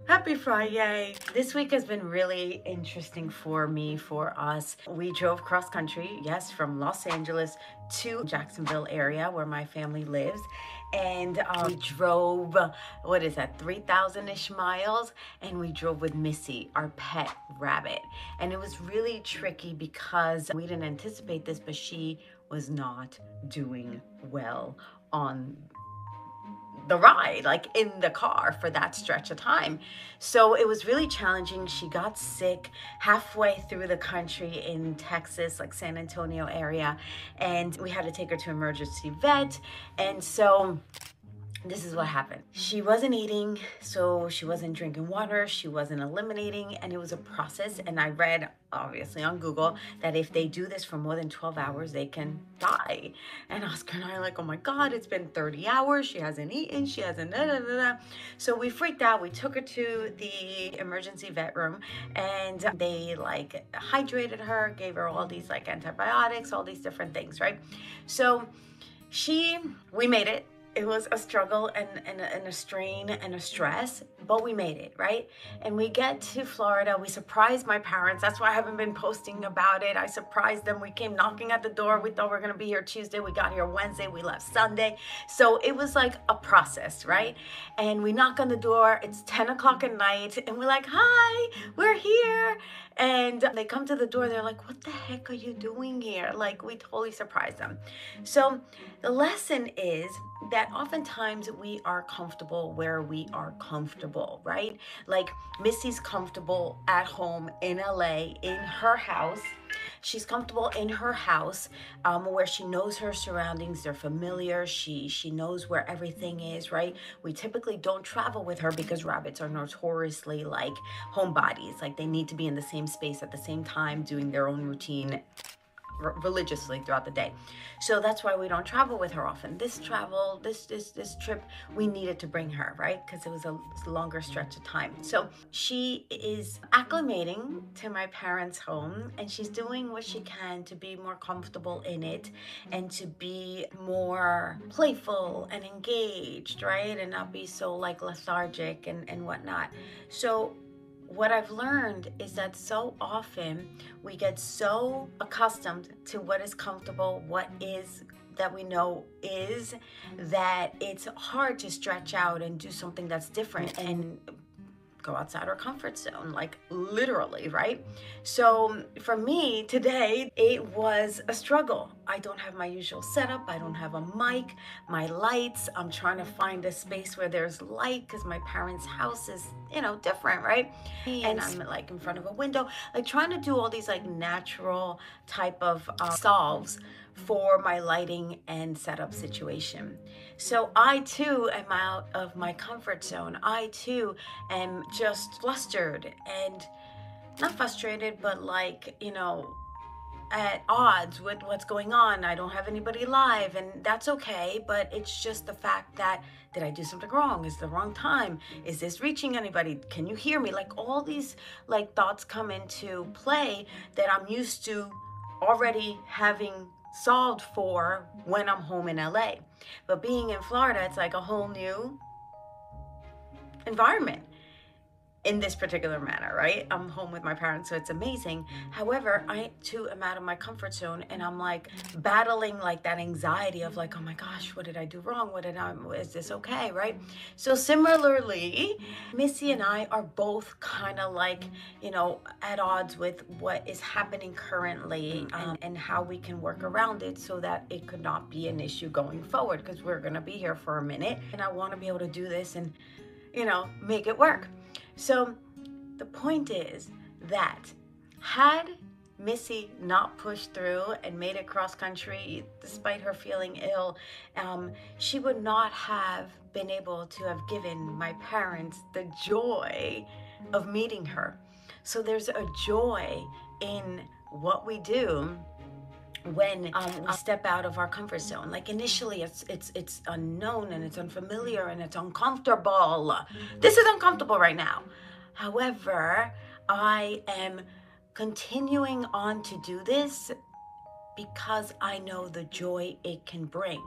Happy Friday. This week has been really interesting for me, for us. We drove cross country, yes, from Los Angeles to Jacksonville area where my family lives. And we drove, what is that, 3,000-ish miles? And we drove with Missy, our pet rabbit. And it was really tricky because we didn't anticipate this, but she was not doing well on the ride, like in the car for that stretch of time. So it was really challenging. She got sick halfway through the country in Texas, like San Antonio area, and we had to take her to emergency vet. And so this is what happened. She wasn't eating, so she wasn't drinking water, she wasn't eliminating, and it was a process. And I read, obviously on Google, that if they do this for more than 12 hours, they can die. And Oscar and I are like, oh my God, it's been 30 hours, she hasn't eaten, she hasn't da, da, da, da. So we freaked out. We took her to the emergency vet room, and they like hydrated her, gave her all these like antibiotics, all these different things, right? So we made it. It was a struggle and a strain and a stress, but we made it, right? And we get to Florida. We surprised my parents. That's why I haven't been posting about it. I surprised them. We came knocking at the door. We thought we were going to be here Tuesday. We got here Wednesday. We left Sunday. So it was like a process, right? And we knock on the door. It's 10 o'clock at night. And we're like, hi, we're here. And they come to the door. They're like, what the heck are you doing here? Like, we totally surprised them. So the lesson is that oftentimes we are comfortable where we are comfortable, right? Like Missy's comfortable at home in LA, in her house. She's comfortable in her house where she knows her surroundings. They're familiar. She knows where everything is, right? We typically don't travel with her because rabbits are notoriously like homebodies. Like they need to be in the same space at the same time doing their own routine religiously throughout the day. So that's why we don't travel with her often. This trip, we needed to bring her, right? Because it was a longer stretch of time. So she is acclimating to my parents' home, and she's doing what she can to be more comfortable in it and to be more playful and engaged, right? And not be so like lethargic and whatnot. So what I've learned is that so often we get so accustomed to what is comfortable, what is that we know is, that it's hard to stretch out and do something that's different and go outside our comfort zone, like literally, right? So for me today, it was a struggle. I don't have my usual setup. I don't have a mic, my lights. I'm trying to find a space where there's light because my parents' house is, different, right? And I'm like in front of a window, like trying to do all these like natural type of solves for my lighting and setup situation. So I too am out of my comfort zone. I too am just flustered and not frustrated, but like, at odds with what's going on. I don't have anybody live, and that's okay, but it's just the fact that, did I do something wrong? Is the wrong time? Is this reaching anybody? Can you hear me? Like all these like thoughts come into play that I'm used to already having solved for when I'm home in LA. But being in Florida, it's like a whole new environment in this particular manner, right? I'm home with my parents, so it's amazing. However, I too am out of my comfort zone, and I'm like battling like that anxiety of like, oh my gosh, what did I do wrong? Is this okay, right? So similarly, Missy and I are both kind of like, at odds with what is happening currently, and how we can work around it so that it could not be an issue going forward, because we're gonna be here for a minute, and I want to be able to do this and, make it work. So the point is that had Missy not pushed through and made it cross country despite her feeling ill, she would not have been able to have given my parents the joy of meeting her. So there's a joy in what we do when we step out of our comfort zone. Like initially it's unknown and it's unfamiliar and it's uncomfortable. This is uncomfortable right now. However, I am continuing on to do this because I know the joy it can bring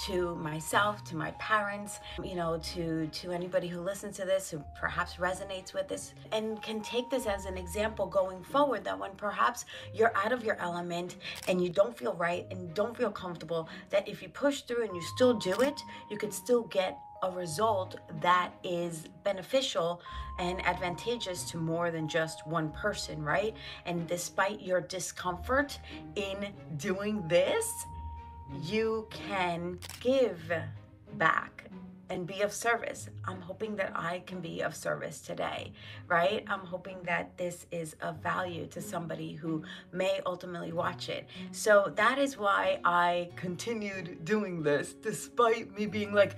to myself, to my parents, to anybody who listens to this, who perhaps resonates with this and can take this as an example going forward, that when perhaps you're out of your element and you don't feel right and don't feel comfortable, that if you push through and you still do it, you could still get a result that is beneficial and advantageous to more than just one person, right? And despite your discomfort in doing this, you can give back and be of service. I'm hoping that I can be of service today, right? I'm hoping that this is of value to somebody who may ultimately watch it. So that is why I continued doing this, despite me being like,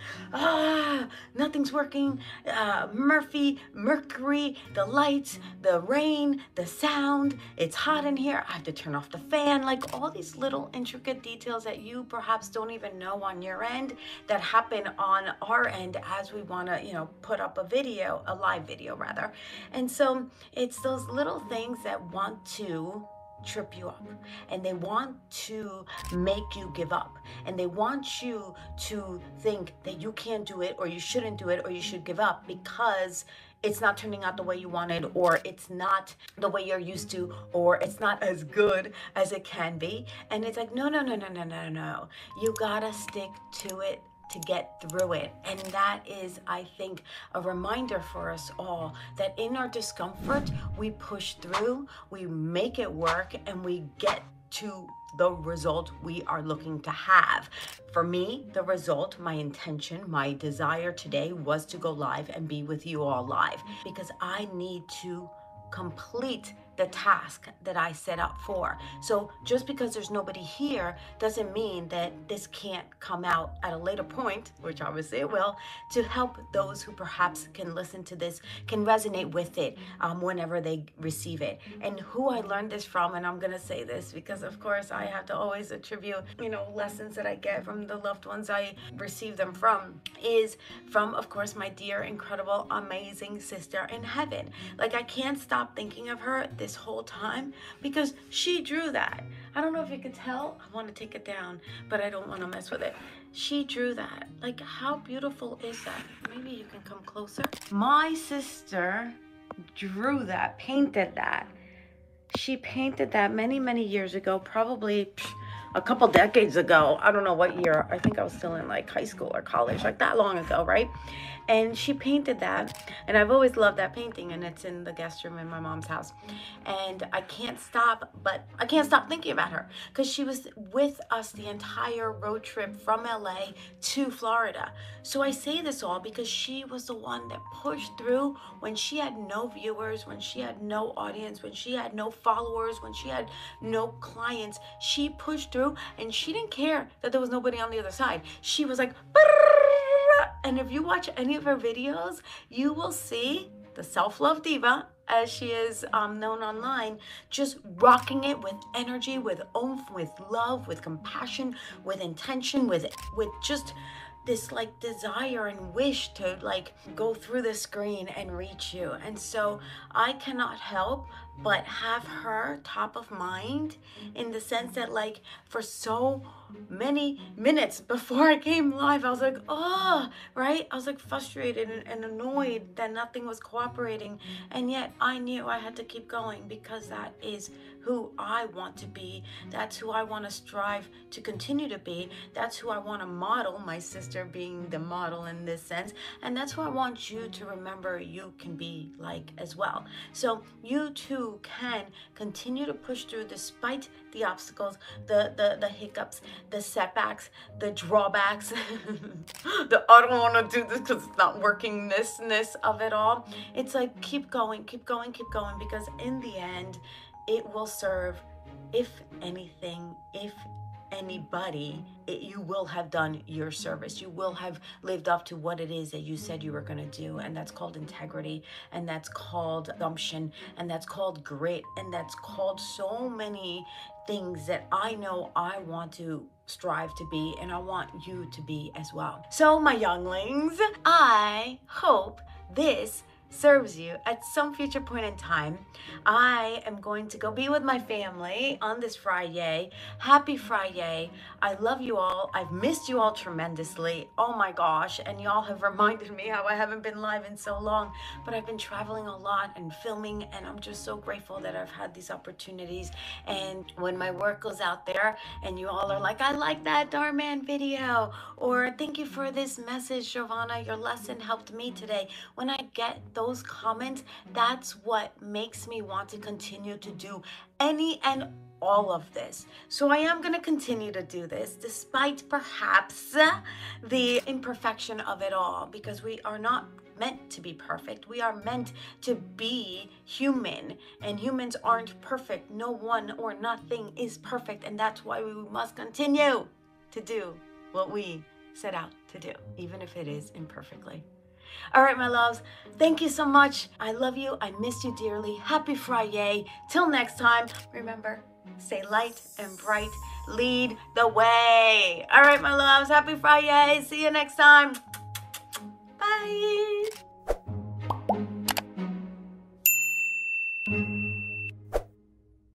nothing's working. Mercury, the lights, the rain, the sound, it's hot in here. I have to turn off the fan, like all these little intricate details that you perhaps don't even know on your end that happen on our end as we want to, put up a live video rather. And so it's those little things that want to trip you up, and they want to make you give up, and they want you to think that you can't do it, or you shouldn't do it, or you should give up because it's not turning out the way you wanted, or it's not the way you're used to, or it's not as good as it can be. And it's like, no. You gotta stick to it to get through it. And that is, I think, a reminder for us all that in our discomfort, we push through, we make it work, and we get to the result we are looking to have. For me, the result, my intention, my desire today was to go live and be with you all live, because I need to complete the task that I set up for. So just because there's nobody here doesn't mean that this can't come out at a later point, which obviously it will, to help those who perhaps can listen to this, can resonate with it whenever they receive it. And who I learned this from, and I'm gonna say this because of course I have to always attribute, lessons that I get from the loved ones I receive them from, is from, of course, my dear, incredible, amazing sister in heaven. Like, I can't stop thinking of her this whole time because she drew that. I don't know if you could tell. I want to take it down, but I don't want to mess with it. She drew that. Like, how beautiful is that? Maybe you can come closer. My sister drew that, painted that. She painted that many, many years ago, probably a couple decades ago. I don't know what year. I think I was still in like high school or college, like that long ago, right? And she painted that, and I've always loved that painting, and it's in the guest room in my mom's house. And I can't stop thinking about her, because she was with us the entire road trip from LA to Florida. So I say this all because she was the one that pushed through when she had no viewers, when she had no audience, when she had no followers, when she had no clients. She pushed through, and she didn't care that there was nobody on the other side. She was like, and if you watch any of her videos, you will see the self-love diva, as she is known online, just rocking it with energy, with oomph, with love, with compassion, with intention, with just this like desire and wish to like go through the screen and reach you. And so I cannot help but have her top of mind, in the sense that, like, for so many minutes before I came live, I was like, oh, right? I was like frustrated and annoyed that nothing was cooperating. And yet I knew I had to keep going, because that is who I want to be. That's who I want to strive to continue to be. That's who I want to model, my sister being the model in this sense. And that's who I want you to remember you can be like as well. So you too can continue to push through despite the obstacles, the hiccups, the setbacks, the drawbacks, the I don't want to do this because it's not working ness of it all. It's like, keep going, because in the end, it will serve, if anything, if anybody, you will have done your service. You will have lived up to what it is that you said you were going to do. And that's called integrity, and that's called gumption, and that's called grit, and that's called so many things that I know I want to strive to be, and I want you to be as well. So my younglings, I hope this serves you at some future point in time. I am going to go be with my family on this Friday. Happy Friday. I love you all. I've missed you all tremendously. Oh my gosh. And y'all have reminded me how I haven't been live in so long, but I've been traveling a lot and filming, and I'm just so grateful that I've had these opportunities. And when my work goes out there and you all are like, I like that Dhar video, or thank you for this message, Giovanna, your lesson helped me today. When I get those comments, that's what makes me want to continue to do any and all of this. So I am going to continue to do this despite perhaps the imperfection of it all, because we are not meant to be perfect. We are meant to be human, and humans aren't perfect. No one or nothing is perfect, and that's why we must continue to do what we set out to do, even if it is imperfectly. All right, my loves, thank you so much. I love you. I miss you dearly. Happy Friday. Till next time, remember, stay light and bright. Lead the way. All right, my loves, happy Friday. See you next time. Bye.